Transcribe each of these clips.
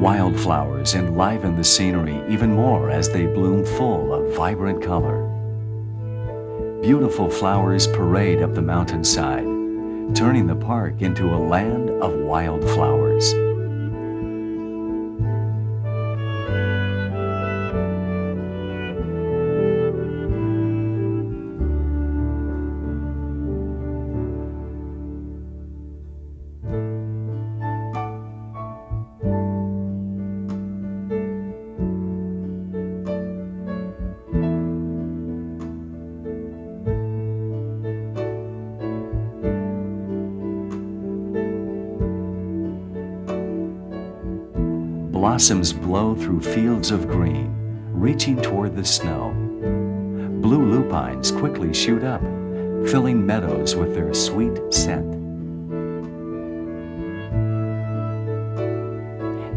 Wildflowers enliven the scenery even more as they bloom full of vibrant color. Beautiful flowers parade up the mountainside, turning the park into a land of wildflowers. Blossoms blow through fields of green, reaching toward the snow. Blue lupines quickly shoot up, filling meadows with their sweet scent.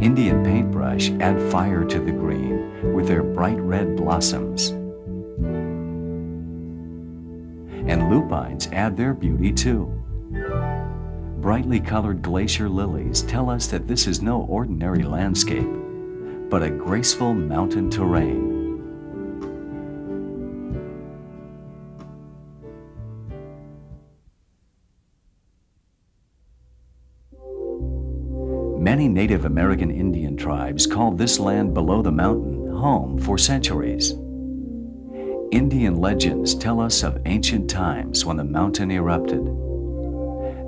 Indian paintbrush add fire to the green with their bright red blossoms. And lupines add their beauty too. Brightly colored glacier lilies tell us that this is no ordinary landscape, but a graceful mountain terrain. Many Native American Indian tribes called this land below the mountain home for centuries. Indian legends tell us of ancient times when the mountain erupted.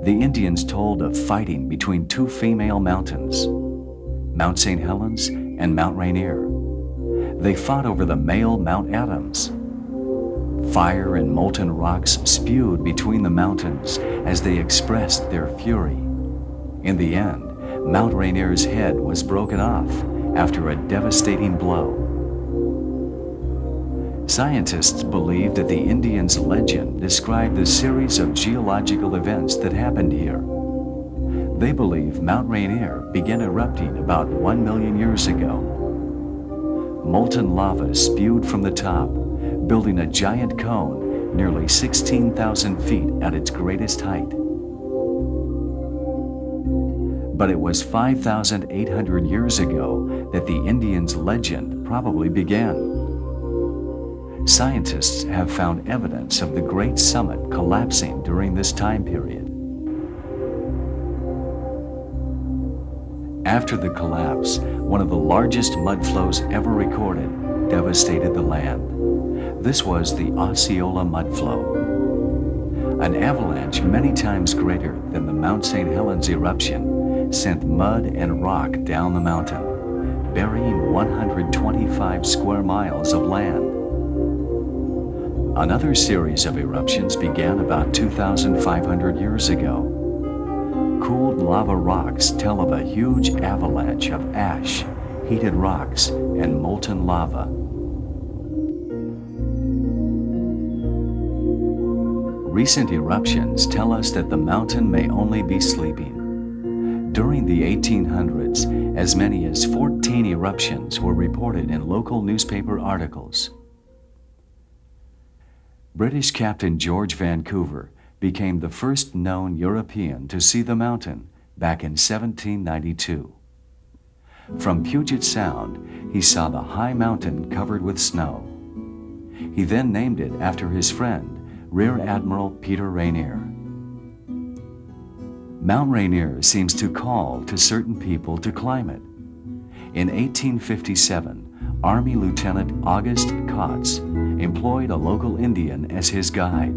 The Indians told of fighting between two female mountains, Mount St. Helens and Mount Rainier. They fought over the male Mount Adams. Fire and molten rocks spewed between the mountains as they expressed their fury. In the end, Mount Rainier's head was broken off after a devastating blow. Scientists believe that the Indians' legend described the series of geological events that happened here. They believe Mount Rainier began erupting about 1 million years ago. Molten lava spewed from the top, building a giant cone nearly 16,000 feet at its greatest height. But it was 5,800 years ago that the Indians' legend probably began. Scientists have found evidence of the Great Summit collapsing during this time period. After the collapse, one of the largest mudflows ever recorded devastated the land. This was the Osceola mudflow. An avalanche many times greater than the Mount St. Helens eruption sent mud and rock down the mountain, burying 125 square miles of land. Another series of eruptions began about 2,500 years ago. Cooled lava rocks tell of a huge avalanche of ash, heated rocks, and molten lava. Recent eruptions tell us that the mountain may only be sleeping. During the 1800s, as many as 14 eruptions were reported in local newspaper articles. British Captain George Vancouver became the first known European to see the mountain back in 1792. From Puget Sound, he saw the high mountain covered with snow. He then named it after his friend, Rear Admiral Peter Rainier. Mount Rainier seems to call to certain people to climb it. In 1857, Army Lieutenant August Kautz employed a local Indian as his guide.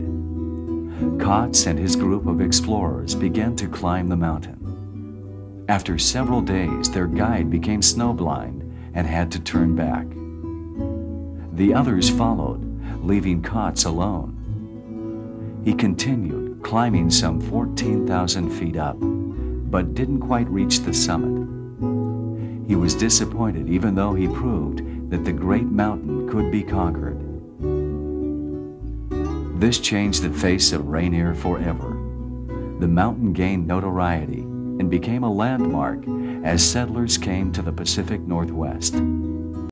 Kautz and his group of explorers began to climb the mountain. After several days, their guide became snowblind and had to turn back. The others followed, leaving Kautz alone. He continued, climbing some 14,000 feet up, but didn't quite reach the summit. He was disappointed even though he proved that the great mountain could be conquered. This changed the face of Rainier forever. The mountain gained notoriety and became a landmark as settlers came to the Pacific Northwest.